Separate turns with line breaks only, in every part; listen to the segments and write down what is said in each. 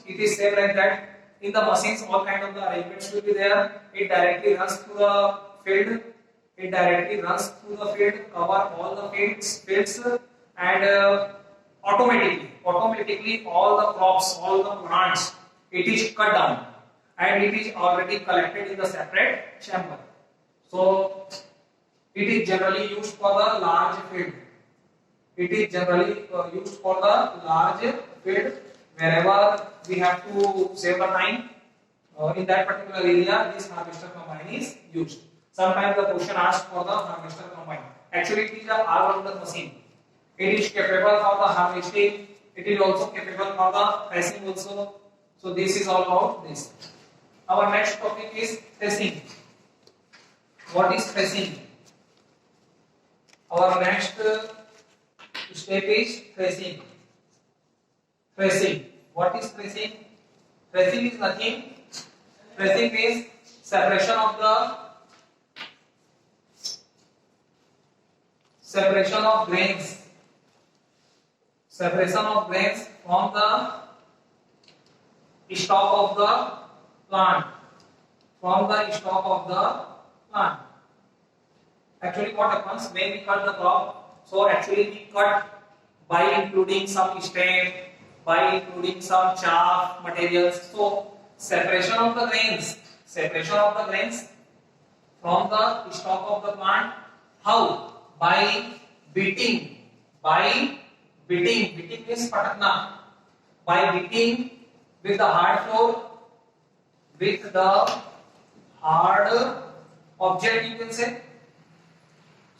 it is same like that. In the machines, all kind of the arrangements will be there. It directly runs through the field. It directly runs through the field, cover all the fields, and automatically all the crops, all the plants, it is cut down, and it is already collected in the separate chamber. So it is generally used for the large field. It is generally used for the large field wherever we have to save the time. In that particular area, this harvester combine is used. Sometimes the question asks for the harvester combine. Actually, it is a all-rounder machine. It is capable for the harvesting. It is also capable for the threshing also. So this is all about this. Our next topic is threshing. What is threshing? Our next step is threshing. Threshing. What is threshing? Threshing is nothing. Threshing means separation of grains. Separation of grains from the stalk of the plant. From the stalk of the plant. Actually, what happens when we cut the crop? So actually we cut by including some stem, by including some chaff materials. So separation of the grains from the stalk of the plant. How? By beating. Beating means patakna. By beating with the hard floor, with the hard object, you can say.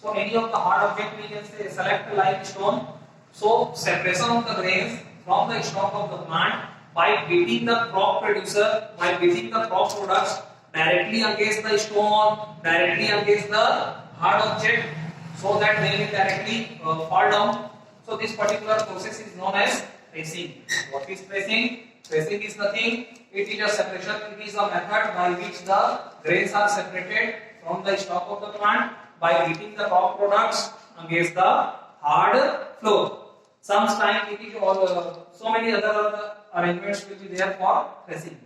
So any of the hard object we can say, select like stone. So separation of the grains from the stalk of the plant by beating the crop producer, by beating the crop products directly against the stone, directly against the hard object, so that they will directly fall down. So this particular process is known as threshing. What is threshing? Threshing is nothing. It is a separation. It is a method by which the grains are separated from the stalk of the plant by beating the crop products against the hard floor. Sometimes it is all so many other arrangements will be there for threshing.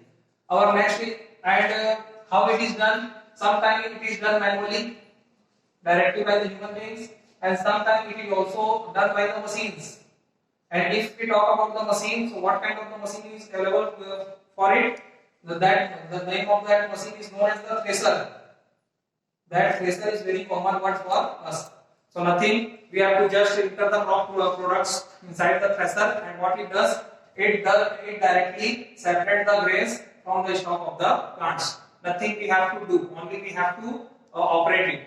Our next is, and how it is done? Sometimes it is done manually, directly by the human beings, and sometimes it is also done by the machines. And if we talk about the machine, so what kind of the machine is available for it? The name of that machine is known as the thresher. That thresher is very common word for us. So nothing, we have to just enter the crop products inside the thresher, and what it does, it directly separate the grains from the stalk of the plants. Nothing we have to do, only we have to operate it.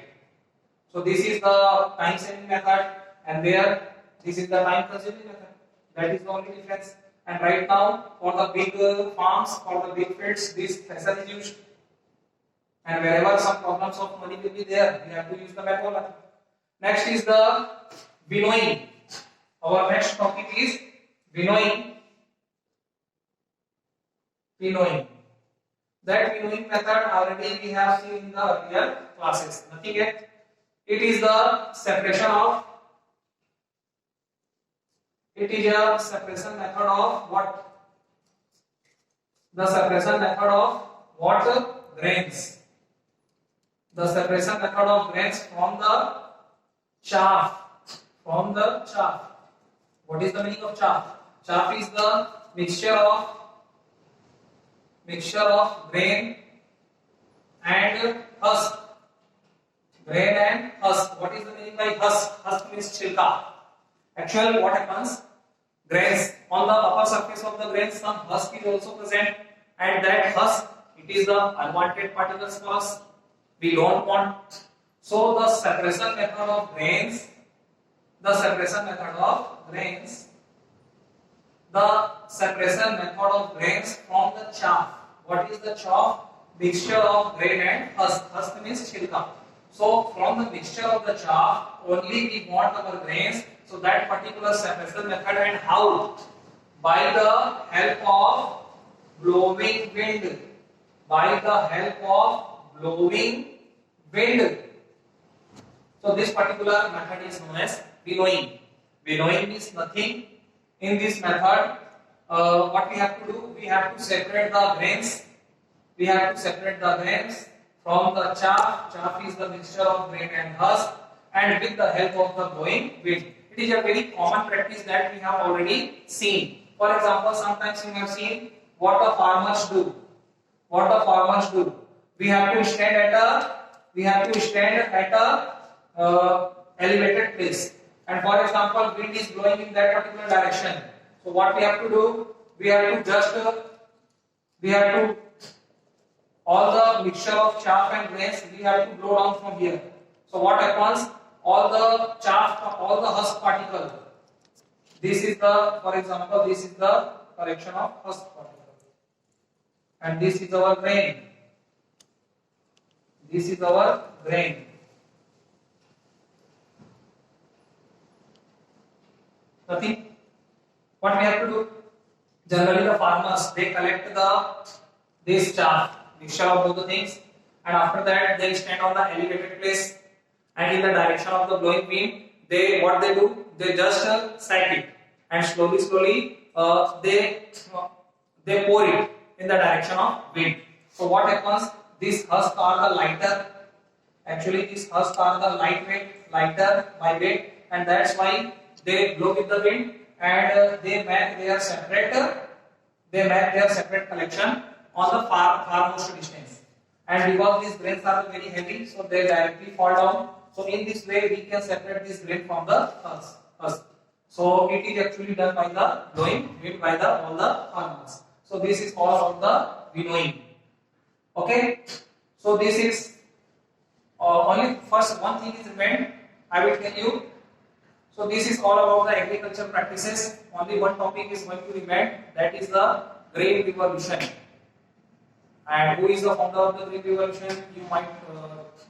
So this is the time saving method, and there this is the time consuming method. That is the only difference. And right now for the big farms, for the big fields, this thresher is used. And wherever some problems of money will be there, we have to use the manual method. Next is the winnowing. Our next topic is winnowing. Winnowing. That winnowing method already we have seen in the earlier classes. Nothing yet. It is the separation of. It is a separation method of what? The separation method of what? Grains. The separation method of grains from the chaff. From the chaff. What is the meaning of chaff? Chaff is the mixture of grain and husk. Grain and husk. What is the meaning by husk? Husk means chilka. Actually, what happens? Grains, on the upper surface of the grains, some husk is also present, and that husk, it is the unwanted particles for us. We don't want. So the separation method of grains, the separation method of grains from the chaff. What is the chaff? Mixture of grain and husk. Husk means chilka. So from the mixture of the chaff, only we want our grains. So that particular separation method, and how? By the help of blowing wind. By the help of blowing wind. So this particular method is known as winnowing. Winnowing means nothing. In this method, what we have to do? We have to separate the grains. We have to separate the grains from the chaff. Chaff is the mixture of grain and husk, and with the help of the blowing wind. It is a very common practice that we have already seen. For example, sometimes you have seen what the farmers do. What the farmers do? We have to stand at a elevated place. And for example, wind is blowing in that particular direction. So what we have to do? We have to all the mixture of chaff and grains, we have to blow down from here. So what happens? All the chaff, all the husk particle. This is the, for example, this is the correction of husk particle, and this is our grain. This is our grain. Nothing. What we have to do? Generally, the farmers, they collect this chaff, mixture of both the things, and after that they stand on the elevated place, and in the direction of the blowing wind, what they do? They just sack it, and slowly they pour it in the direction of wind. So what happens? These husks are the lighter. Actually, these husks are the lighter by weight, and that's why they blow with the wind, and they make their separate collection on the farmost distance. And because these grains are very heavy, so they directly fall down. So in this way, we can separate this grain from the husk. So it is actually done by the blowing wind by all the farmers. So this is all about the winnowing. Okay. So this is only first one thing is remained. I will tell you. So this is all about the agriculture practices. Only one topic is going to remain. That is the Green Revolution. And who is the founder of the Green Revolution? You might,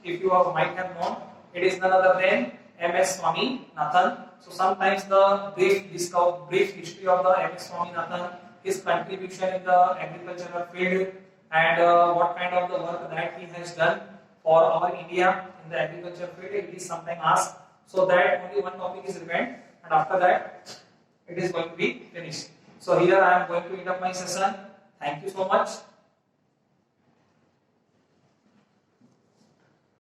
might have known, it is none other than M.S. Swaminathan. So sometimes the brief history of the M.S. Swaminathan, his contribution in the agricultural field, and what kind of the work that he has done for our India in the agriculture field, it is sometimes asked. So that only one topic is remained, and after that it is going to be finished. So here I am going to end up my session. Thank you so much.